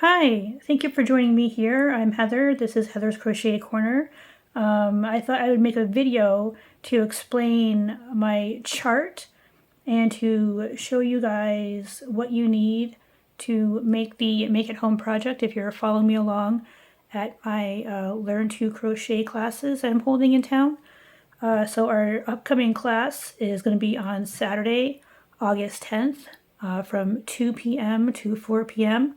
Hi, thank you for joining me here. I'm Heather. This is Heather's Crochet Corner. I thought I would make a video to explain my chart and to show you guys what you need to make the Make It Home project if you're following me along at my Learn to Crochet classes I'm holding in town. So our upcoming class is going to be on Saturday, August 10th from 2 p.m. to 4 p.m.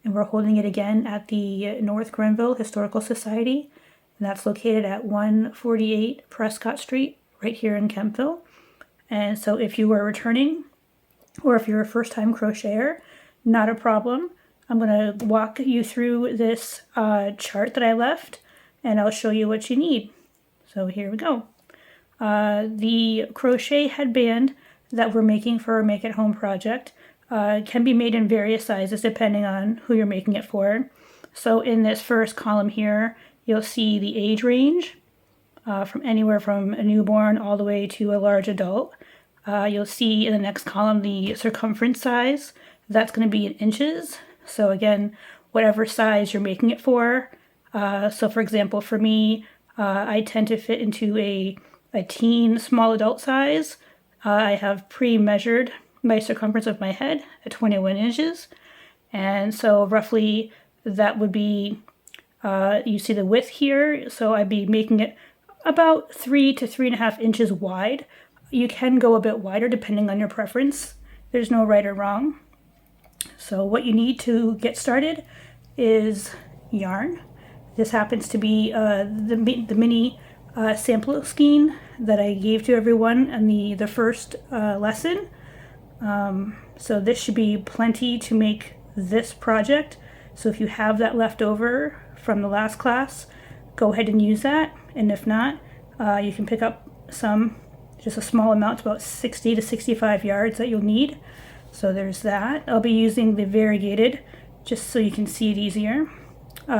And we're holding it again at the North Grenville Historical Society, and that's located at 148 Prescott Street, right here in Kempville. And so if you are returning, or if you're a first-time crocheter, not a problem. I'm going to walk you through this chart that I left, and I'll show you what you need. So here we go. The crochet headband that we're making for our Make It Home project can be made in various sizes depending on who you're making it for. So in this first column here, you'll see the age range from anywhere from a newborn all the way to a large adult. You'll see in the next column the circumference size. That's going to be in inches. So again, whatever size you're making it for. So for example, for me, I tend to fit into a teen small adult size. I have pre-measured my circumference of my head at 21 inches. And so roughly that would be, you see the width here. So I'd be making it about 3 to 3.5 inches wide. You can go a bit wider depending on your preference. There's no right or wrong. So what you need to get started is yarn. This happens to be the mini sample skein that I gave to everyone in the first lesson. So this should be plenty to make this project. So if you have that left over from the last class, go ahead and use that. And if not, you can pick up just a small amount, about 60 to 65 yards that you'll need. So there's that. I'll be using the variegated just so you can see it easier.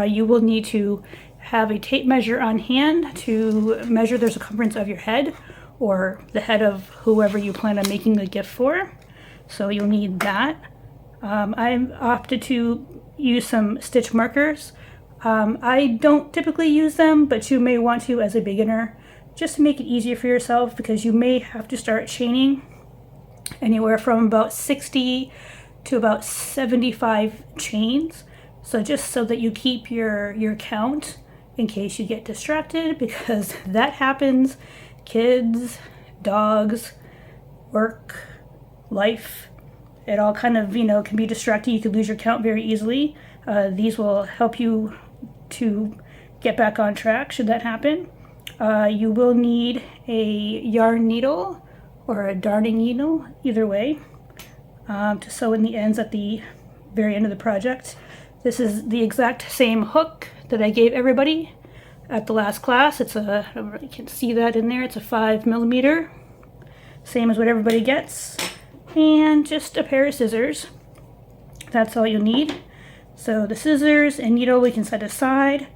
You will need to have a tape measure on hand to measure the circumference of your head or the head of whoever you plan on making the gift for. So you'll need that. I opted to use some stitch markers. I don't typically use them, but you may want to as a beginner, just to make it easier for yourself, because you may have to start chaining anywhere from about 60 to about 75 chains. So just so that you keep your count in case you get distracted, because that happens. Kids, dogs, work, life, it all kind of, can be distracting. You could lose your count very easily. These will help you to get back on track should that happen. You will need a yarn needle or a darning needle, either way, to sew in the ends at the very end of the project. This is the exact same hook that I gave everybody at the last class. It's I don't really can see that in there. It's a 5mm, same as what everybody gets, and just a pair of scissors. That's all you'll need. So the scissors and needle we can set aside.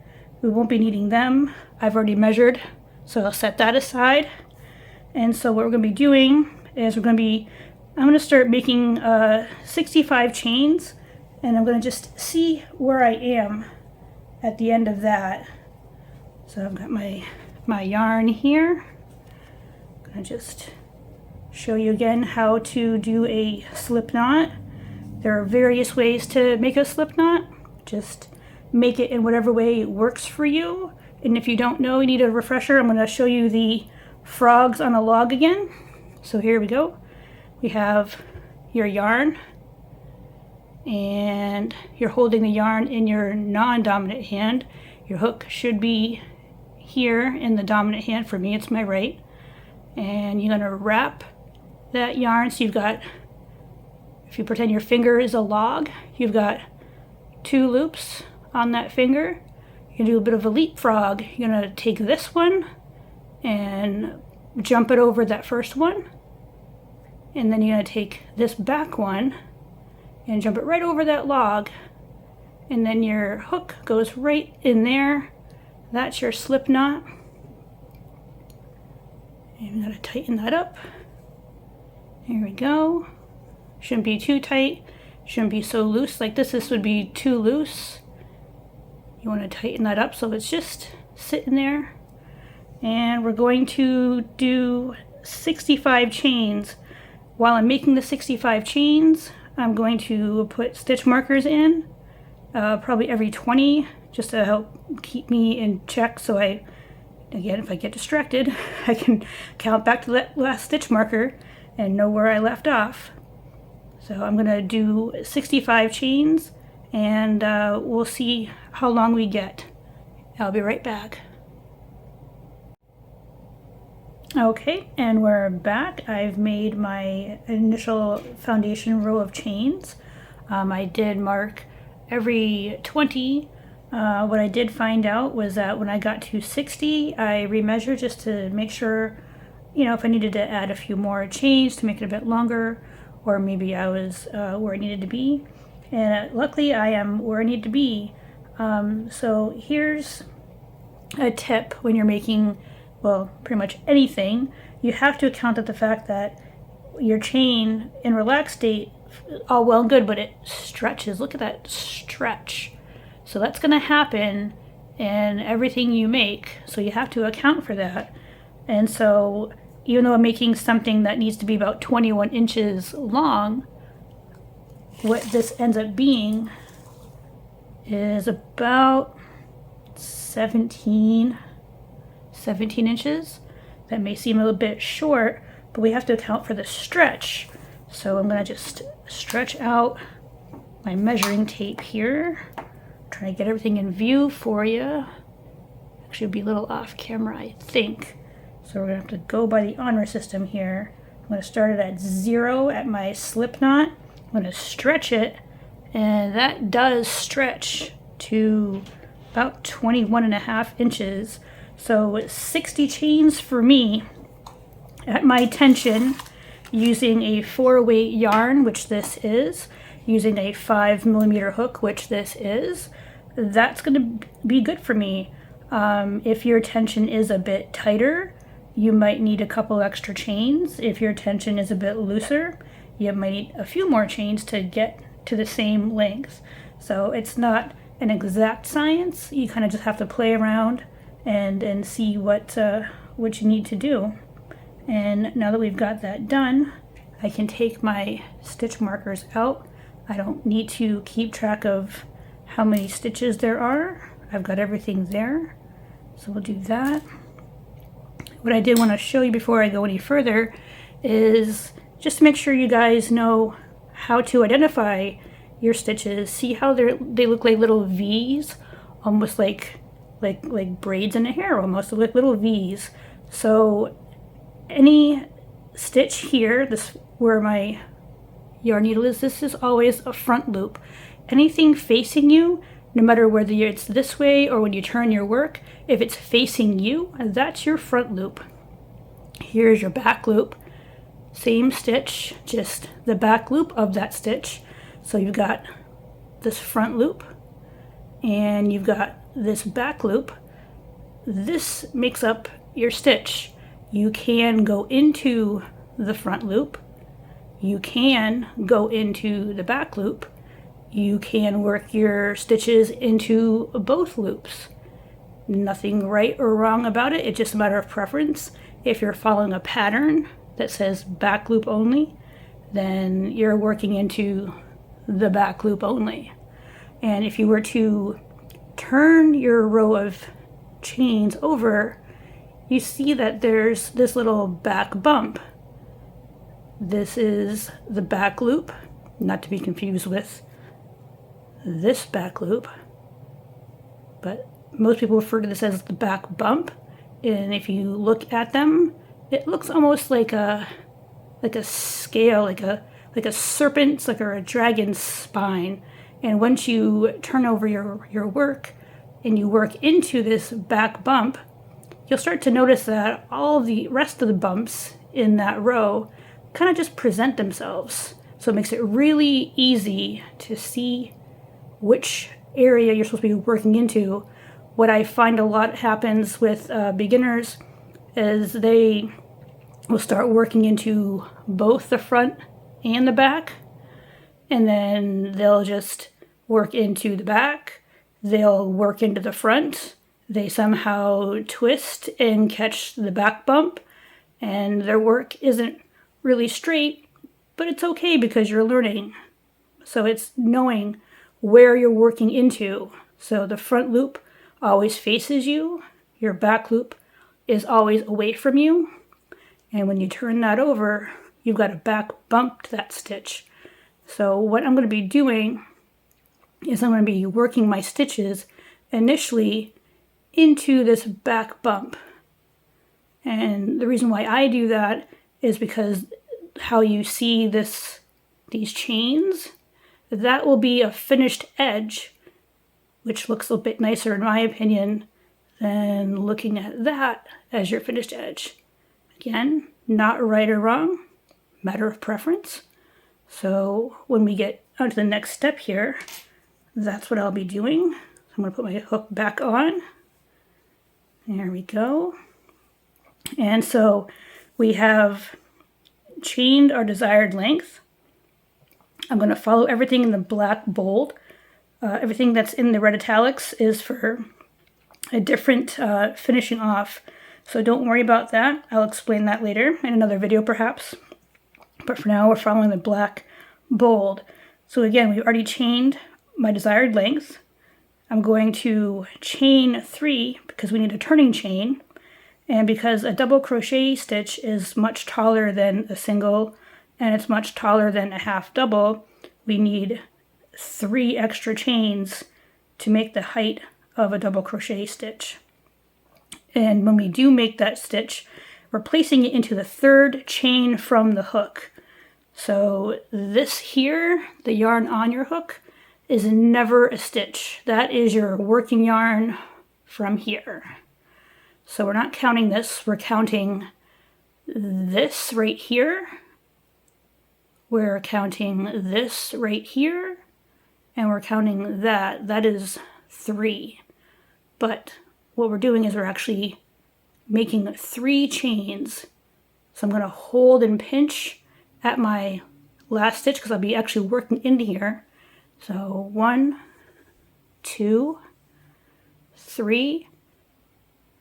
We won't be needing them. I've already measured, so I'll set that aside. And so what we're going to be doing is I'm going to start making 65 chains, and I'm going to just see where I am at the end of that. So I've got my yarn here. I'm going to just show you again how to do a slip knot. There are various ways to make a slip knot. Just make it in whatever way works for you. And if you don't know, you need a refresher, I'm going to show you the frogs on a log again. So here we go. We have your yarn, and you're holding the yarn in your non-dominant hand. Your hook should be here in the dominant hand. For me, it's my right. And you're going to wrap that yarn. So you've got, if you pretend your finger is a log, you've got 2 loops on that finger. You're going to do a bit of a leapfrog. You're going to take this one and jump it over that first one. And then you're going to take this back one and jump it right over that log. And then your hook goes right in there. That's your slip knot. And I'm going to tighten that up. Here we go. Shouldn't be too tight. Shouldn't be so loose like this. This would be too loose. You want to tighten that up so it's just sitting there. And we're going to do 65 chains. While I'm making the 65 chains, I'm going to put stitch markers in, probably every 20, just to help keep me in check. So again, if I get distracted, I can count back to that last stitch marker and know where I left off. So I'm going to do 65 chains, and we'll see how long we get. I'll be right back. Okay, and we're back. I've made my initial foundation row of chains. I did mark every 20. What I did find out was that when I got to 60, I remeasured just to make sure, you know, if I needed to add a few more chains to make it a bit longer, or maybe I was where I needed to be. And luckily I am where I need to be. So here's a tip when you're making, well, pretty much anything. You have to account for the fact that your chain in relaxed state, all well and good, but it stretches. Look at that stretch. So that's going to happen in everything you make. So you have to account for that. And so even though I'm making something that needs to be about 21 inches long, what this ends up being is about 17 inches. That may seem a little bit short, but we have to account for the stretch. So I'm going to just stretch out my measuring tape here. Try to get everything in view for you. Actually, it'll be a little off camera, I think. So we're going to have to go by the honor system here. I'm going to start it at 0 at my slip knot. I'm going to stretch it, and that does stretch to about 21.5 inches. So 60 chains for me at my tension, using a 4-weight yarn, which this is, using a 5mm hook, which this is. That's going to be good for me. If your tension is a bit tighter, you might need a couple extra chains. If your tension is a bit looser, you might need a few more chains to get to the same length. So it's not an exact science. You kind of just have to play around and see what you need to do. And now that we've got that done, I can take my stitch markers out. I don't need to keep track of how many stitches there are. I've got everything there. So we'll do that. What I did want to show you before I go any further is just to make sure you guys know how to identify your stitches. See how they look like little V's, almost like braids in a hair, almost like little V's. So any stitch here, this where my yarn needle is, this is always a front loop. Anything facing you, no matter whether it's this way or when you turn your work, if it's facing you, that's your front loop. Here's your back loop. Same stitch, just the back loop of that stitch. So you've got this front loop and you've got this back loop. This makes up your stitch. You can go into the front loop. You can go into the back loop. You can work your stitches into both loops. Nothing right or wrong about it. It's just a matter of preference. If you're following a pattern that says back loop only, then you're working into the back loop only. And if you were to turn your row of chains over, you see that there's this little back bump. This is the back loop, not to be confused with this back loop, but most people refer to this as the back bump. And if you look at them, it looks almost like a scale, like a serpent's, like a dragon's spine. And once you turn over your work and you work into this back bump, you'll start to notice that all the rest of the bumps in that row kind of just present themselves. So it makes it really easy to see which area you're supposed to be working into. What I find a lot happens with beginners is they will start working into both the front and the back. and then they'll just work into the back, they'll work into the front, they somehow twist and catch the back bump, and their work isn't really straight, but it's okay because you're learning. So it's knowing where you're working into. So the front loop always faces you, your back loop is always away from you, and when you turn that over, you've got a back bump to that stitch. So what I'm going to be doing is I'm going to be working my stitches initially into this back bump. And the reason why I do that is because how you see these chains, that will be a finished edge, which looks a bit nicer in my opinion than looking at that as your finished edge. Again, not right or wrong, matter of preference. So when we get onto the next step here, that's what I'll be doing. So I'm going to put my hook back on. There we go. And so we have chained our desired length. I'm going to follow everything in the black bold. Everything that's in the red italics is for a different finishing off. So don't worry about that. I'll explain that later in another video perhaps. But for now, we're following the black bold. So again, we've already chained my desired length. I'm going to chain 3 because we need a turning chain. And because a double crochet stitch is much taller than a single and it's much taller than a half double, we need 3 extra chains to make the height of a double crochet stitch. And when we do make that stitch, we're placing it into the 3rd chain from the hook. So this here, the yarn on your hook, is never a stitch. That is your working yarn from here. So we're not counting this, we're counting this right here. We're counting this right here. And we're counting that. That is 3. But what we're doing is we're actually making 3 chains. So I'm going to hold and pinch at my last stitch because I'll be actually working into here. So 1, 2, 3.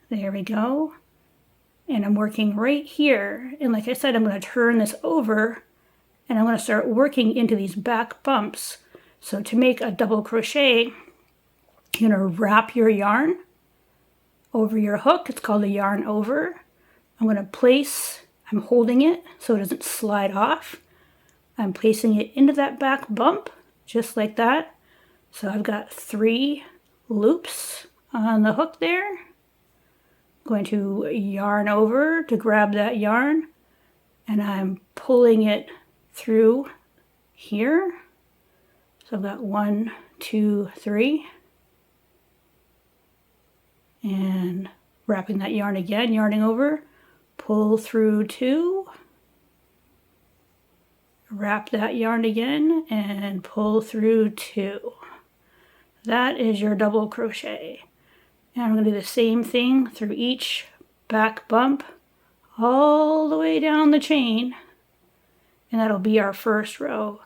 There we go. And I'm working right here. And like I said, I'm going to turn this over and I'm going to start working into these back bumps. So to make a double crochet, you're going to wrap your yarn over your hook. It's called a yarn over. I'm going to place, I'm holding it so it doesn't slide off. I'm placing it into that back bump, just like that. So I've got 3 loops on the hook there. I'm going to yarn over to grab that yarn, and I'm pulling it through here. So I've got 1, 2, 3. And wrapping that yarn again, yarning over, pull through 2, wrap that yarn again, and pull through 2. That is your double crochet. And I'm going to do the same thing through each back bump all the way down the chain, and that'll be our first row.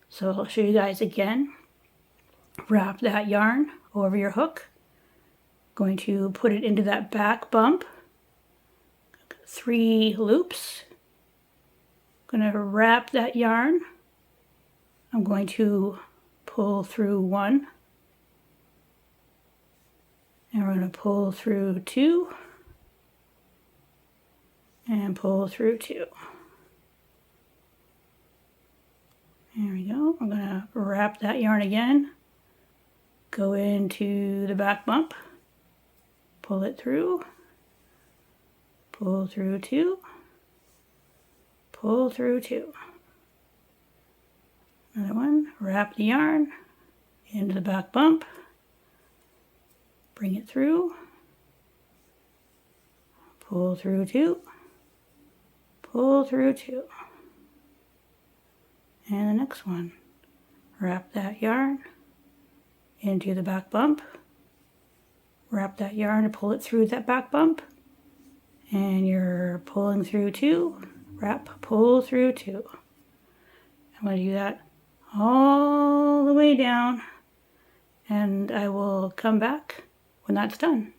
So I'll show you guys again. Wrap that yarn over your hook. Going to put it into that back bump. 3 loops. Going to wrap that yarn. I'm going to pull through 1. And we're going to pull through 2. And pull through 2. There we go. I'm going to wrap that yarn again. Go into the back bump. Pull it through. Pull through 2. Pull through 2. Another one. Wrap the yarn into the back bump. Bring it through. Pull through 2. Pull through 2. And the next one. Wrap that yarn into the back bump. Wrap that yarn and pull it through that back bump. And you're pulling through 2. Wrap, pull through 2. I'm going to do that all the way down, and I will come back when that's done.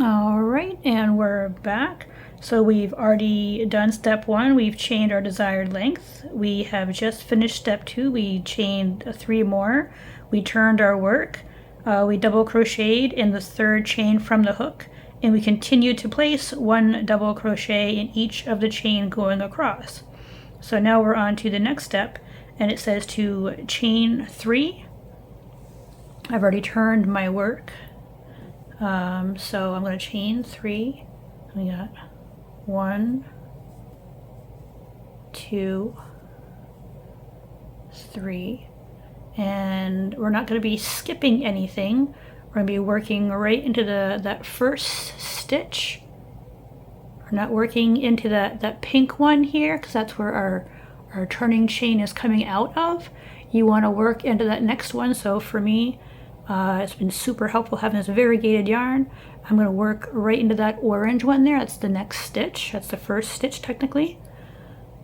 All right, and we're back. So we've already done step 1. We've chained our desired length. We have just finished step 2. We chained 3 more. We turned our work. We double crocheted in the 3rd chain from the hook, and we continued to place 1 double crochet in each of the chain going across. So now we're on to the next step, and it says to chain 3. I've already turned my work. So I'm going to chain 3. We got 1, 2, 3, and we're not going to be skipping anything. We're going to be working right into that first stitch. We're not working into that pink one here, because that's where our turning chain is coming out of. You want to work into that next one. So for me, it's been super helpful having this variegated yarn. I'm going to work right into that orange one there. That's the next stitch. That's the first stitch technically.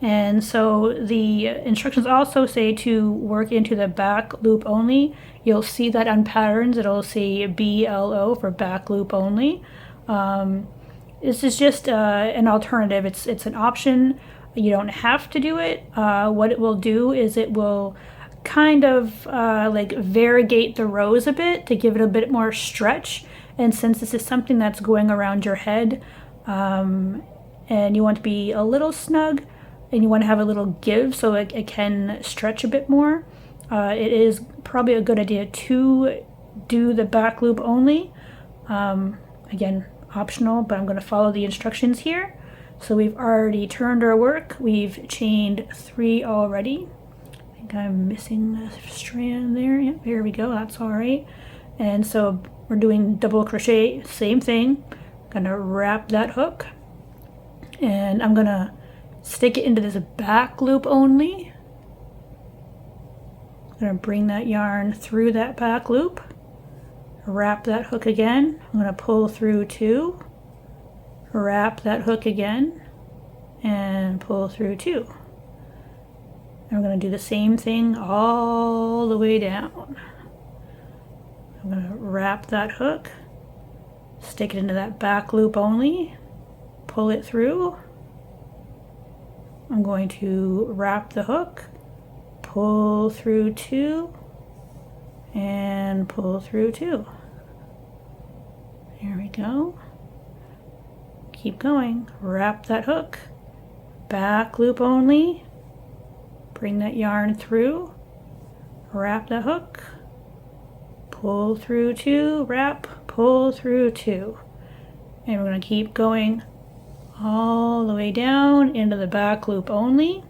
And so the instructions also say to work into the back loop only. You'll see that on patterns. It'll say BLO for back loop only. This is just an alternative. It's an option. You don't have to do it. What it will do is it will kind of like variegate the rows a bit to give it a bit more stretch. And since this is something that's going around your head, and you want to be a little snug and you want to have a little give so it can stretch a bit more, it is probably a good idea to do the back loop only. Again, optional, but I'm going to follow the instructions here. So we've already turned our work. We've chained 3 already. I'm missing a strand there. Yep, there we go. That's all right. And so we're doing double crochet, same thing. Gonna wrap that hook, and I'm gonna stick it into this back loop only. I'm gonna bring that yarn through that back loop, wrap that hook again. I'm gonna pull through 2, wrap that hook again, and pull through 2. I'm going to do the same thing all the way down. I'm going to wrap that hook, stick it into that back loop only, pull it through. I'm going to wrap the hook, pull through 2, and pull through 2. There we go. Keep going. Wrap that hook, back loop only. Bring that yarn through, wrap the hook, pull through 2, wrap, pull through 2. And we're going to keep going all the way down into the back loop only.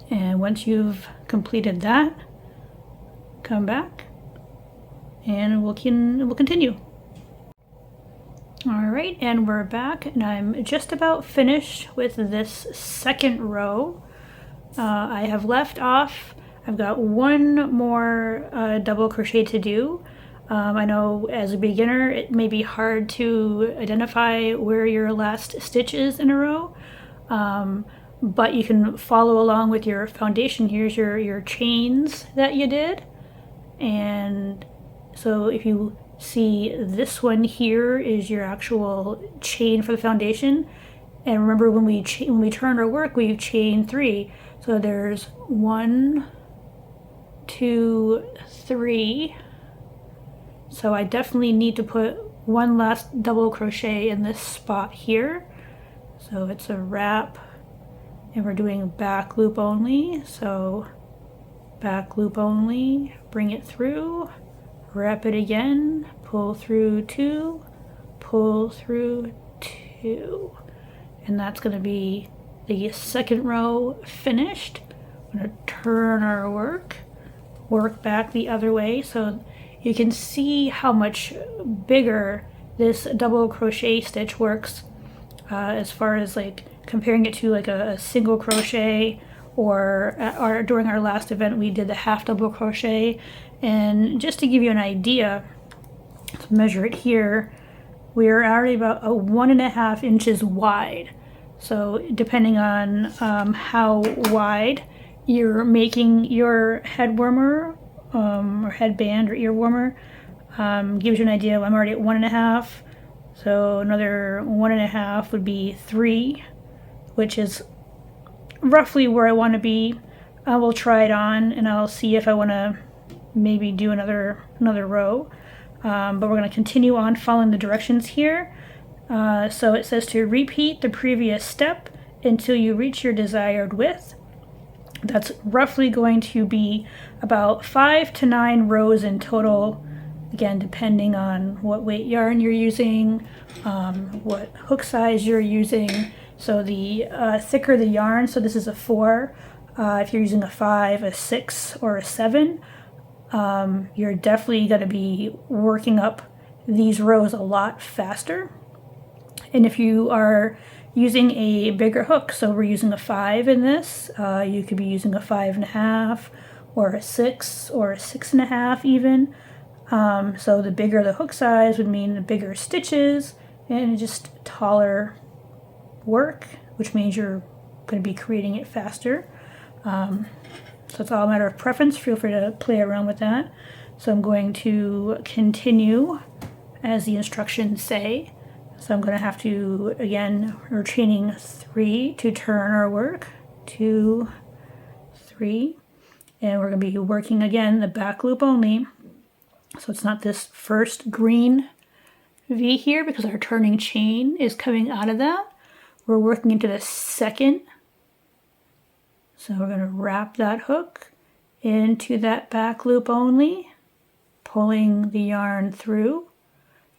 And once you've completed that, come back and we'll continue. All right, and we're back, and I'm just about finished with this second row. I have left off, I've got 1 more double crochet to do. I know as a beginner it may be hard to identify where your last stitch is in a row, but you can follow along with your foundation. Here's your chains that you did, and so if you see this one here is your actual chain for the foundation. And remember, when we turned our work, we've chained 3. So there's 1, 2, 3. So I definitely need to put 1 last double crochet in this spot here. So it's a wrap, and we're doing back loop only. So back loop only, bring it through, wrap it again, pull through 2, pull through 2. And that's going to be the second row finished. I'm going to turn our work back the other way so you can see how much bigger this double crochet stitch works, as far as like comparing it to like a single crochet, or during our last event we did the half double crochet. And just to give you an idea, let's measure it here. We are already about 1.5 inches wide. So depending on how wide you're making your head warmer or headband or ear warmer, gives you an idea. I'm already at 1.5, so another 1.5 would be 3, which is roughly where I want to be. I will try it on and I'll see if I want to maybe do another row. But we're going to continue on following the directions here. So it says to repeat the previous step until you reach your desired width. That's roughly going to be about 5 to 9 rows in total, again depending on what weight yarn you're using, what hook size you're using. So the thicker the yarn, so this is a 4, if you're using a 5, a 6, or a 7, you're definitely going to be working up these rows a lot faster. And if you are using a bigger hook, so we're using a 5 in this, you could be using a 5.5 or a 6 or a 6.5 even. So the bigger the hook size would mean the bigger stitches and just taller work, which means you're going to be creating it faster. So it's all a matter of preference. Feel free to play around with that. So I'm going to continue as the instructions say. So I'm going to have to, again, we're chaining 3 to turn our work, 2, 3, and we're going to be working again the back loop only. So it's not this first green V here because our turning chain is coming out of that. We're working into the second. So we're going to wrap that hook into that back loop only, pulling the yarn through.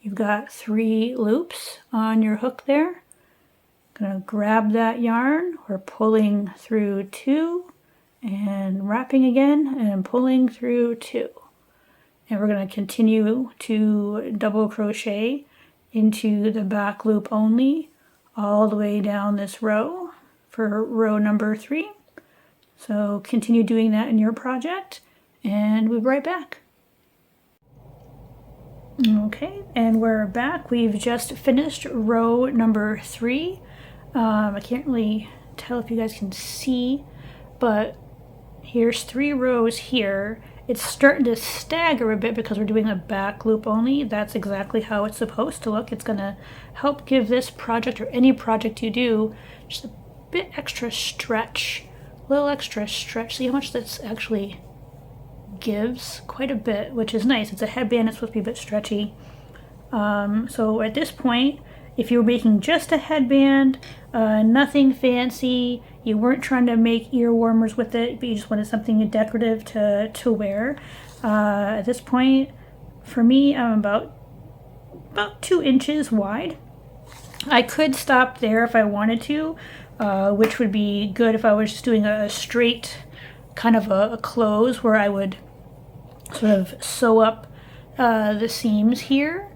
You've got 3 loops on your hook there. Gonna grab that yarn. We're pulling through 2 and wrapping again and pulling through 2. And we're gonna continue to double crochet into the back loop only all the way down this row for row number 3. So continue doing that in your project and we'll be right back. Okay, and we're back. We've just finished row number 3. I can't really tell if you guys can see, but here's 3 rows here. It's starting to stagger a bit because we're doing a back loop only. That's exactly how it's supposed to look. It's going to help give this project or any project you do just a bit extra stretch, a little extra stretch. See how much that's actually gives? Quite a bit, which is nice. It's a headband, it's supposed to be a bit stretchy. So at this point, if you were making just a headband, nothing fancy, you weren't trying to make ear warmers with it, but you just wanted something decorative to wear, at this point, for me, I'm about 2 inches wide. I could stop there if I wanted to, which would be good if I was just doing a straight kind of a close where I would sort of sew up the seams here.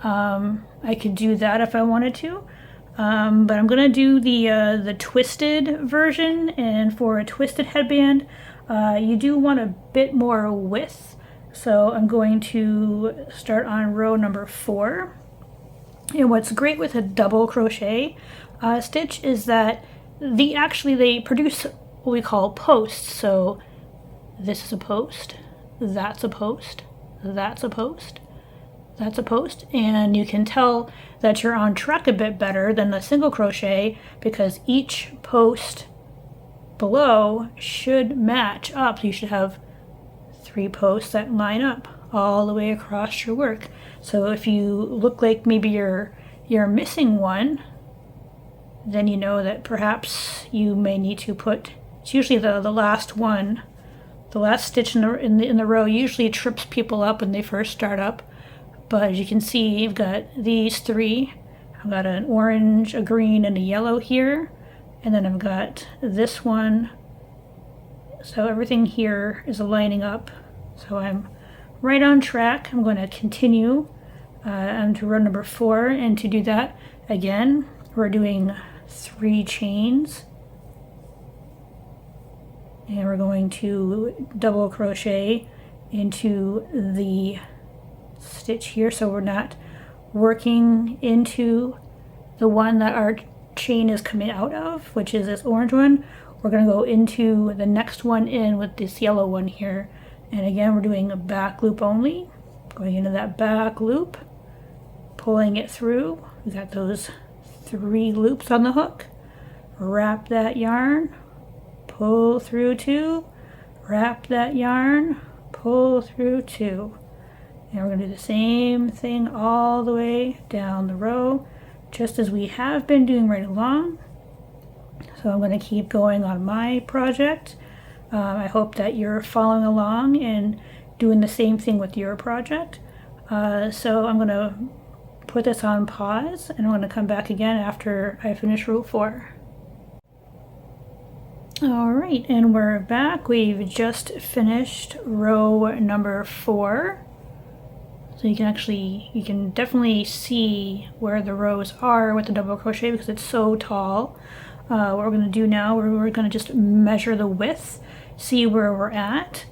I could do that if I wanted to, but I'm gonna do the twisted version, and for a twisted headband you do want a bit more width, so I'm going to start on row number 4. And what's great with a double crochet stitch is that they produce what we call posts. So this is a post, that's a post, that's a post, that's a post, and you can tell that you're on track a bit better than the single crochet because each post below should match up. So you should have 3 posts that line up all the way across your work. So if you look like maybe you're missing one, then you know that perhaps you may need to put, it's usually the last one, the last stitch in the row usually trips people up when they first start up. But as you can see, you've got these 3. I've got an orange, a green, and a yellow here, and then I've got this one. So everything here is lining up. So I'm right on track. I'm going to continue to row number 4, and to do that, again, we're doing 3 chains, and we're going to double crochet into the stitch here, so we're not working into the one that our chain is coming out of, which is this orange one, we're going to go into the next one in with this yellow one here. And again, we're doing a back loop only, going into that back loop, pulling it through. We got those 3 loops on the hook. Wrap that yarn, pull through 2, wrap that yarn, pull through 2. And we're going to do the same thing all the way down the row, just as we have been doing right along. So I'm going to keep going on my project. I hope that you're following along and doing the same thing with your project. So I'm going to put this on pause, and I'm going to come back again after I finish row 4. Alright, and we're back. We've just finished row number 4. So you can definitely see where the rows are with the double crochet because it's so tall. What we're going to do now, we're going to just measure the width, see where we're at.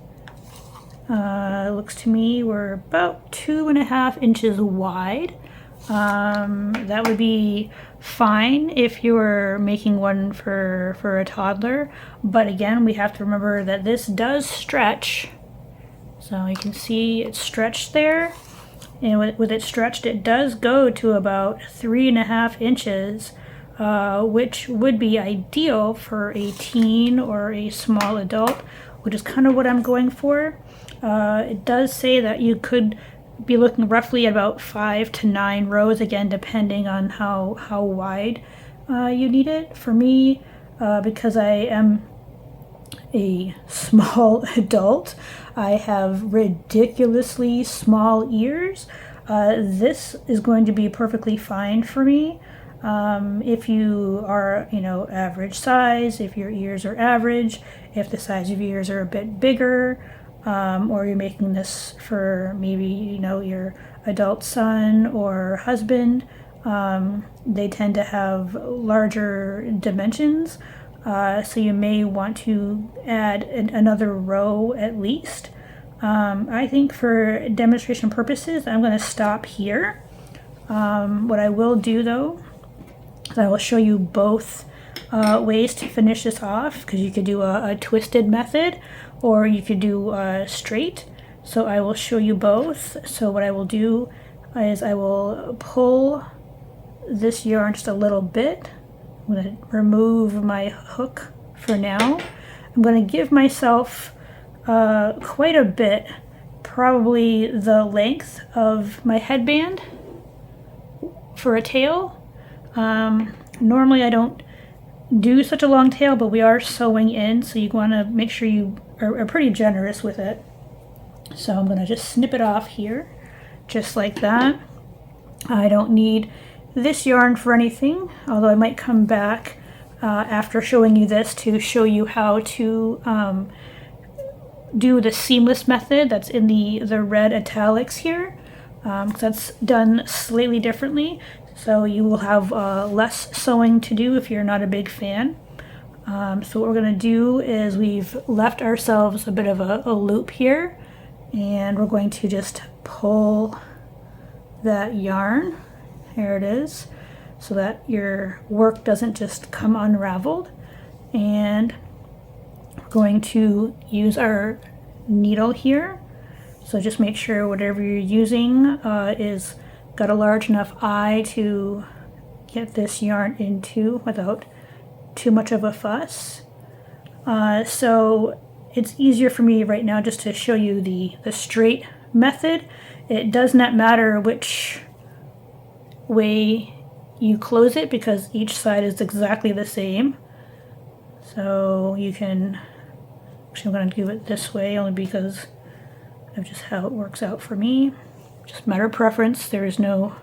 It looks to me we're about 2.5 inches wide. That would be fine if you were making one for a toddler, but again, we have to remember that this does stretch. So you can see it's stretched there, and with it stretched, it does go to about 3.5 inches, which would be ideal for a teen or a small adult, which is kind of what I'm going for. It does say that you could be looking roughly at about 5 to 9 rows, again depending on how wide you need it. For me, because I am a small adult, I have ridiculously small ears. This is going to be perfectly fine for me. If you are, average size, if your ears are average, if the size of your ears are a bit bigger, or you're making this for maybe, your adult son or husband, they tend to have larger dimensions. So you may want to add another row at least. I think for demonstration purposes, I'm going to stop here. What I will do though, is I will show you both ways to finish this off, because you could do a twisted method or you could do straight. So I will show you both. So what I will do is I will pull this yarn just a little bit. I'm going to remove my hook for now. I'm going to give myself quite a bit, probably the length of my headband for a tail. Normally I don't do such a long tail, but we are sewing in, so you want to make sure you are pretty generous with it. So I'm going to just snip it off here, just like that. I don't need this yarn for anything, although I might come back after showing you this to show you how to do the seamless method that's in the red italics here. That's done slightly differently, so you will have less sewing to do if you're not a big fan. So what we're going to do is we've left ourselves a bit of a loop here, and we're going to just pull that yarn. Here it is, so that your work doesn't just come unraveled. And we're going to use our needle here. So just make sure whatever you're using is got a large enough eye to get this yarn into without too much of a fuss. So it's easier for me right now just to show you the straight method. It does not matter which way you close it because each side is exactly the same. So you can, actually I'm going to do it this way only because of just how it works out for me. Just matter of preference. There is no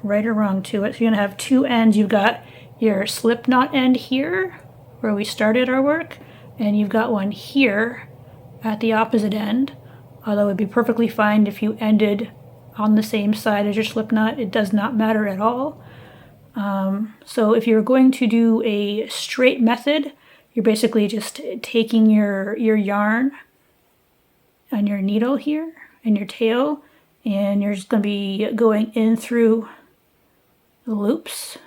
right or wrong to it. So you're going to have two ends. You've got your slip knot end here where we started our work, and you've got one here at the opposite end, although it'd be perfectly fine if you ended on the same side as your slip knot. It does not matter at all. So if you're going to do a straight method, you're basically just taking your yarn on your needle here and your tail, and you're just going to be going in through the loops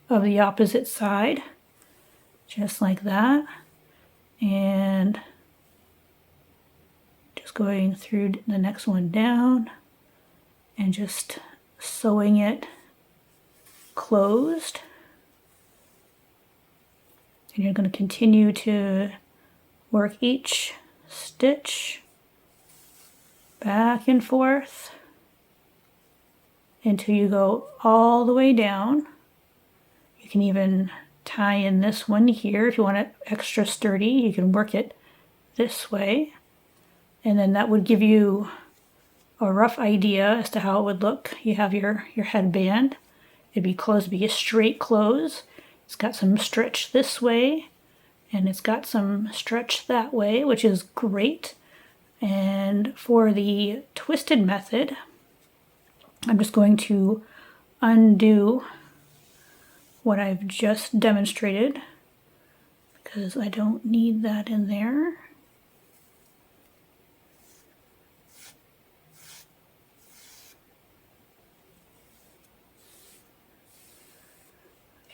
of the opposite side, just like that, and just going through the next one down and just sewing it closed. And you're going to continue to work each stitch back and forth until you go all the way down. You can even tie in this one here if you want it extra sturdy. You can work it this way, and then that would give you a rough idea as to how it would look. You have your headband. It'd be closed, be a straight close. It's got some stretch this way, and it's got some stretch that way, which is great. And for the twisted method, I'm just going to undo what I've just demonstrated because I don't need that in there.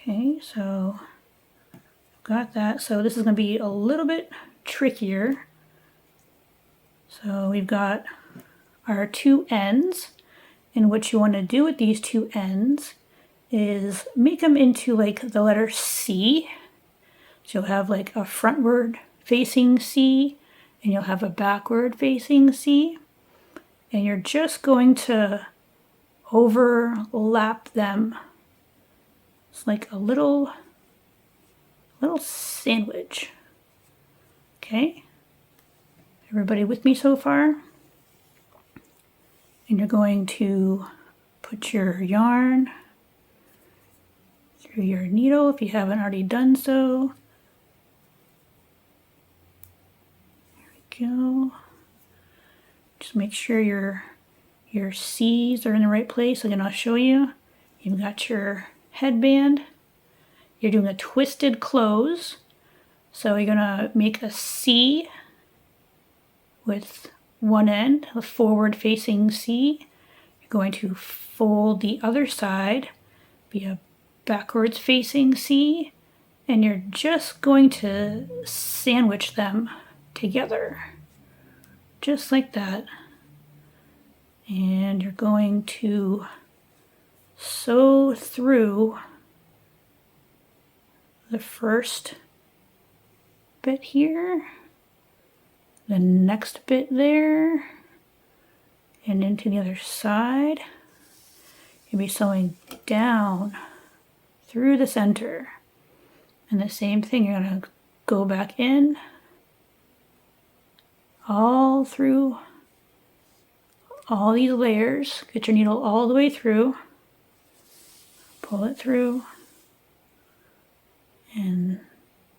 Okay, so I've got that. So this is going to be a little bit trickier. So we've got our two ends, and what you want to do with these two ends is make them into like the letter C. So you'll have like a frontward facing C, and you'll have a backward facing C, and you're just going to overlap them. It's like a little sandwich. Okay, everybody with me so far? And you're going to put your yarn through your needle if you haven't already done so. There we go. Just make sure your C's are in the right place. Again, I'll show you. You've got your headband. You're doing a twisted close. So you're gonna make a C with one end, a forward facing C. You're going to fold the other side, be a backwards facing C, and you're just going to sandwich them together, just like that. And you're going to sew through the first bit here, the next bit there, and into the other side. You'll be sewing down through the center. And the same thing, you're going to go back in all through all these layers. Get your needle all the way through. Pull it through. And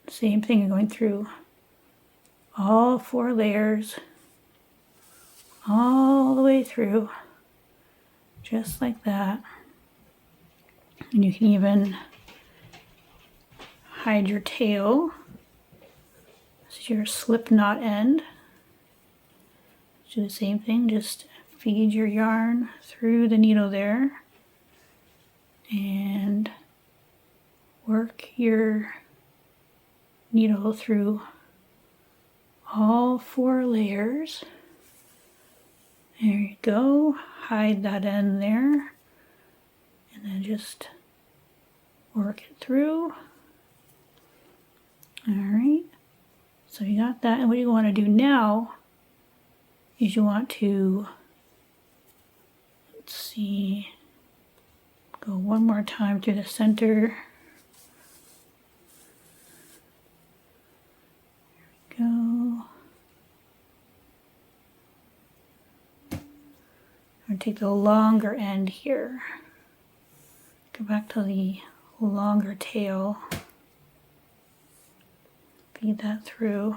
same thing, you're going through all 4 layers, all the way through, just like that. And you can even hide your tail. This is your slip knot end. Do the same thing, just feed your yarn through the needle there and work your needle through all 4 layers. There you go. Hide that end there and then just work it through. Alright, so you got that, and what you want to do now is you want to, let's see, go one more time through the center. There we go. I'm going to take the longer end here. Go back to the longer tail. Feed that through.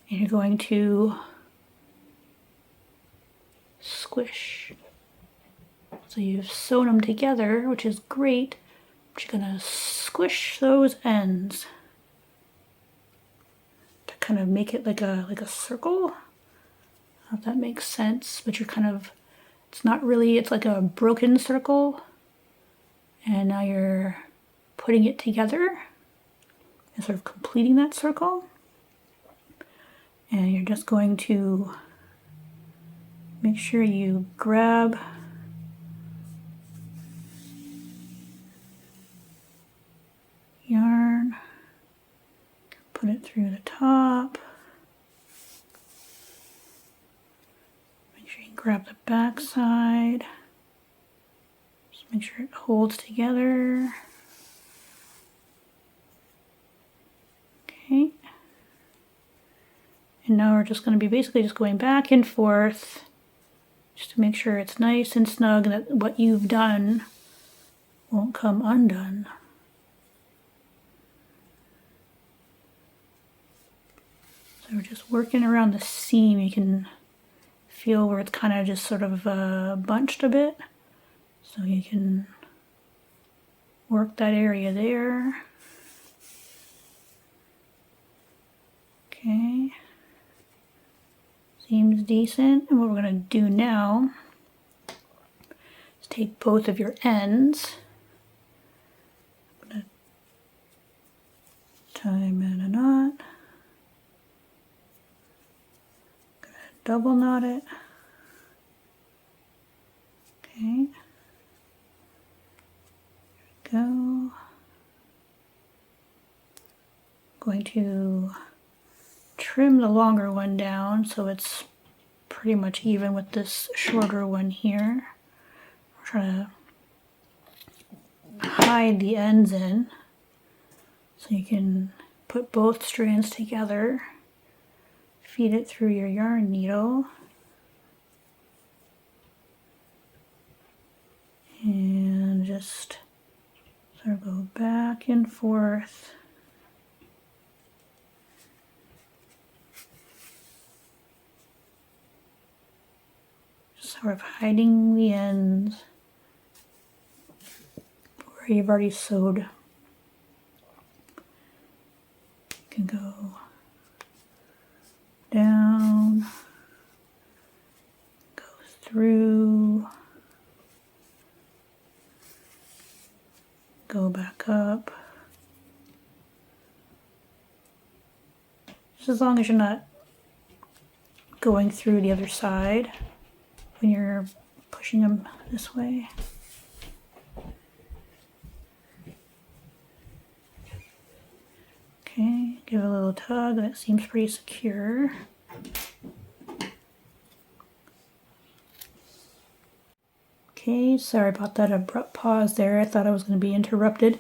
And you're going to squish. So you've sewn them together, which is great, but you're going to squish those ends to kind of make it like a circle. I don't know if that makes sense, but you're kind of, it's not really, it's like a broken circle. And now you're putting it together and sort of completing that circle. And you're just going to make sure you grab yarn, put it through the top. Make sure you grab the back side. Just make sure it holds together. Okay. And now we're just going to be basically just going back and forth just to make sure it's nice and snug and that what you've done won't come undone. So we're just working around the seam. You can feel where it's kind of just sort of bunched a bit. So you can work that area there. Okay. Seems decent. And what we're going to do now is take both of your ends. I'm going to tie them in a knot. Going to double knot it. Okay. There we go. Going to trim the longer one down so it's pretty much even with this shorter one here. We're trying to hide the ends in so you can put both strands together, feed it through your yarn needle, and just sort of go back and forth. Sort of hiding the ends where you've already sewed. You can go down, go through, go back up. Just as long as you're not going through the other side when you're pushing them this way. Okay, give it a little tug. That seems pretty secure. Okay, sorry about that abrupt pause there. I thought I was going to be interrupted,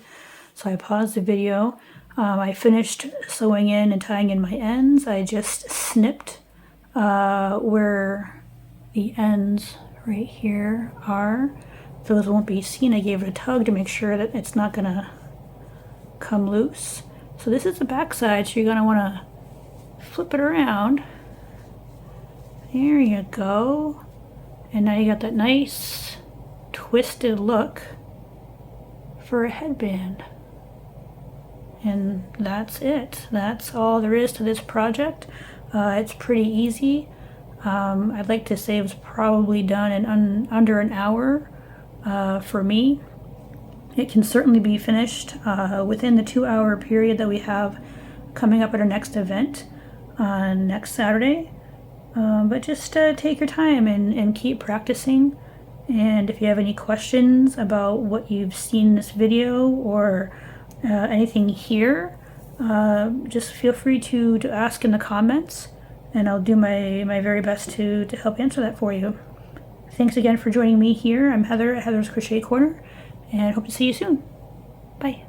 so I paused the video. I finished sewing in and tying in my ends. I just snipped where the ends right here are. Those won't be seen. I gave it a tug to make sure that it's not gonna come loose. So this is the back side, so you're gonna wanna flip it around. There you go. And now you got that nice twisted look for a headband. And that's it. That's all there is to this project. It's pretty easy. I'd like to say it was probably done in under an hour for me. It can certainly be finished within the 2-hour period that we have coming up at our next event on next Saturday. But just take your time and keep practicing. And if you have any questions about what you've seen in this video or anything here, just feel free to ask in the comments, and I'll do my very best to help answer that for you. Thanks again for joining me here. I'm Heather at Heather's Crochet Corner, and hope to see you soon. Bye.